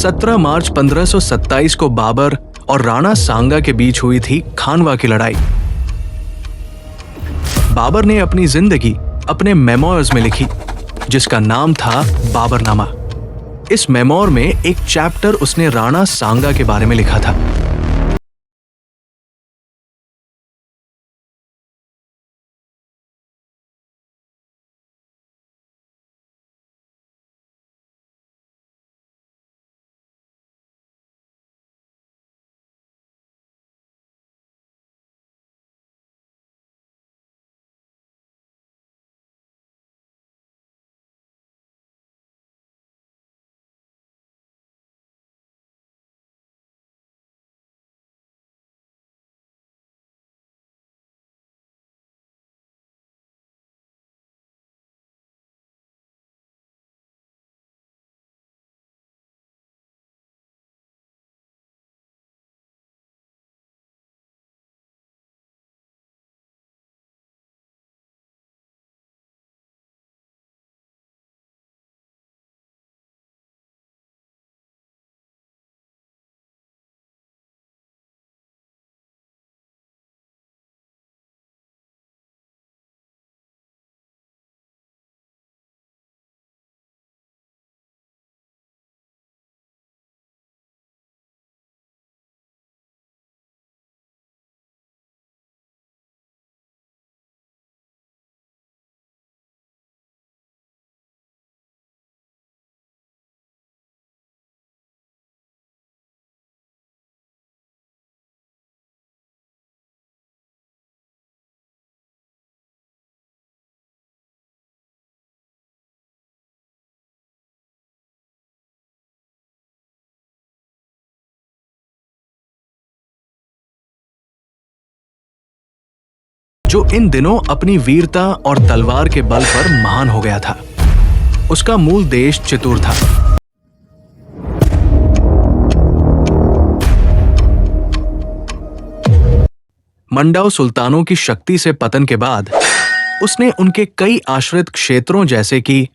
17 मार्च 1527 को बाबर और राणा सांगा के बीच हुई थी खानवा की लड़ाई। बाबर ने अपनी जिंदगी अपने मेमोयर्स में लिखी, जिसका नाम था बाबरनामा। इस मेमोर में एक चैप्टर उसने राणा सांगा के बारे में लिखा था। जो इन दिनों अपनी वीरता और तलवार के बल पर महान हो गया था। उसका मूल देश चित्तूर था। मंडाव सुल्तानों की शक्ति से पतन के बाद उसने उनके कई आश्रित क्षेत्रों जैसे कि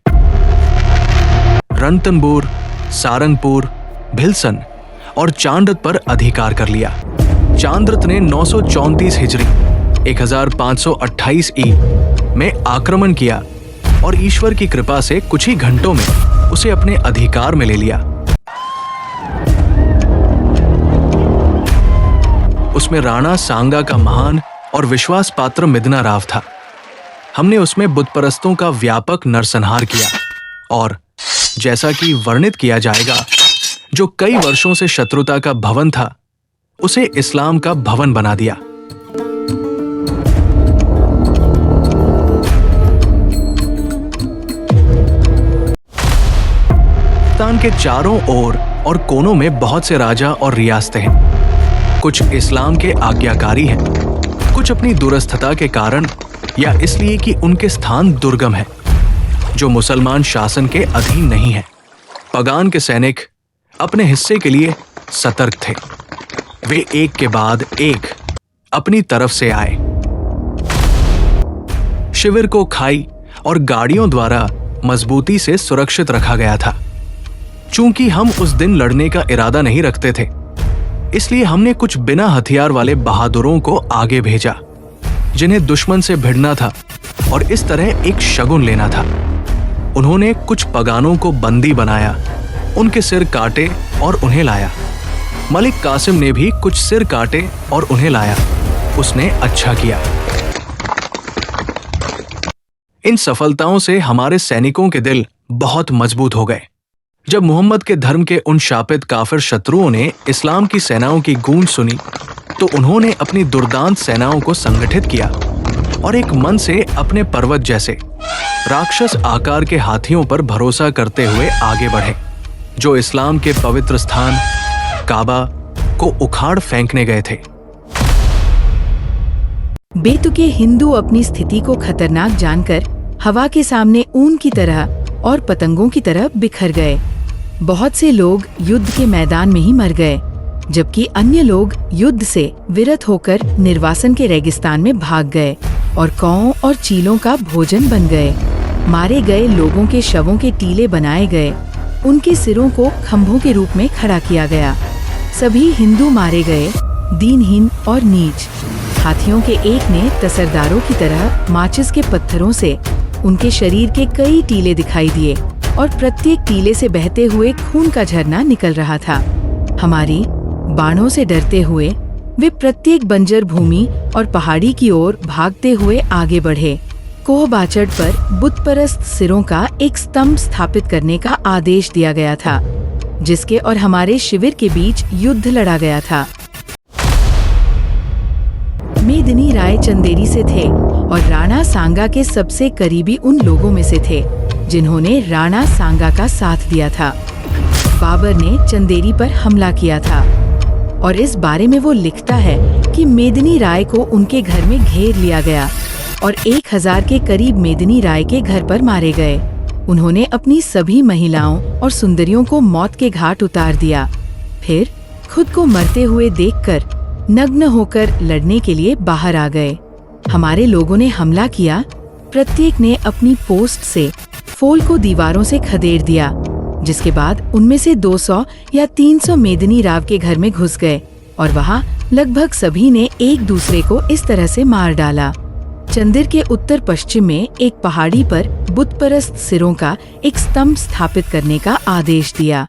रणथंबोर, सारंगपुर, भिलसन और चांद्रत पर अधिकार कर लिया। चांद्रत ने 934 हिजरी 1528 ई में आक्रमण किया और ईश्वर की कृपा से कुछ ही घंटों में उसे अपने अधिकार में ले लिया। उसमें राणा सांगा का महान और विश्वास पात्र मिदना राव था। हमने उसमें बुतपरस्तों का व्यापक नरसंहार किया और जैसा कि वर्णित किया जाएगा, जो कई वर्षों से शत्रुता का भवन था, उसे इस्लाम का भवन बना दिया। पाकिस्तान के चारों ओर और कोनों में बहुत से राजा और रियासतें हैं। कुछ इस्लाम के आज्ञाकारी हैं, कुछ अपनी दूरस्थता के कारण या इसलिए कि उनके स्थान दुर्गम है, जो मुसलमान शासन के अधीन नहीं है। पगान के सैनिक अपने हिस्से के लिए सतर्क थे। वे एक के बाद एक अपनी तरफ से आए। शिविर को खाई और गाड़ियों द्वारा मजबूती से सुरक्षित रखा गया था। चूंकि हम उस दिन लड़ने का इरादा नहीं रखते थे, इसलिए हमने कुछ बिना हथियार वाले बहादुरों को आगे भेजा, जिन्हें दुश्मन से भिड़ना था और इस तरह एक शगुन लेना था। उन्होंने कुछ पगानों को बंदी बनाया, उनके सिर काटे और उन्हें लाया। मलिक कासिम ने भी कुछ सिर काटे और उन्हें लाया। उसने अच्छा किया। इन सफलताओं से हमारे सैनिकों के दिल बहुत मजबूत हो गए। जब मोहम्मद के धर्म के उन शापित काफिर शत्रुओं ने इस्लाम की सेनाओं की गूंज सुनी, तो उन्होंने अपनी दुर्दांत सेनाओं को संगठित किया और एक मन से अपने पर्वत जैसे राक्षस आकार के हाथियों पर भरोसा करते हुए आगे बढ़े, जो इस्लाम के पवित्र स्थान काबा को उखाड़ फेंकने गए थे। बेतुके हिंदू अपनी स्थिति को खतरनाक जानकर हवा के सामने ऊन की तरह और पतंगों की तरह बिखर गए। बहुत से लोग युद्ध के मैदान में ही मर गए, जबकि अन्य लोग युद्ध से विरत होकर निर्वासन के रेगिस्तान में भाग गए और कौओं और चीलों का भोजन बन गए। मारे गए लोगों के शवों के टीले बनाए गए उनके सिरों को खंभों के रूप में खड़ा किया गया। सभी हिंदू मारे गए, दीनहीन और नीच। हाथियों के एक ने तसरदारों की तरह माचिस के पत्थरों से उनके शरीर के कई टीले दिखाई दिए और प्रत्येक टीले से बहते हुए खून का झरना निकल रहा था। हमारी बाणों से डरते हुए वे प्रत्येक बंजर भूमि और पहाड़ी की ओर भागते हुए आगे बढ़े। कोहबाचड़ पर बुतपरस्त सिरों का एक स्तंभ स्थापित करने का आदेश दिया गया था, जिसके और हमारे शिविर के बीच युद्ध लड़ा गया था। मेदिनी राय चंदेरी से थे और राणा सांगा के सबसे करीबी उन लोगों में से थे जिन्होंने राणा सांगा का साथ दिया था। बाबर ने चंदेरी पर हमला किया था और इस बारे में वो लिखता है कि मेदिनी राय को उनके घर में घेर लिया गया और 1000 के करीब मेदिनी राय के घर पर मारे गए। उन्होंने अपनी सभी महिलाओं और सुंदरियों को मौत के घाट उतार दिया, फिर खुद को मरते हुए देखकर नग्न होकर लड़ने के लिए बाहर आ गए। हमारे लोगों ने हमला किया, प्रत्येक ने अपनी पोस्ट से फोल को दीवारों से खदेड़ दिया, जिसके बाद उनमें से 200 या 300 मेदिनी राव के घर में घुस गए और वहाँ लगभग सभी ने एक दूसरे को इस तरह से मार डाला। चंदिर के उत्तर पश्चिम में एक पहाड़ी पर बुतपरस्त सिरों का एक स्तंभ स्थापित करने का आदेश दिया।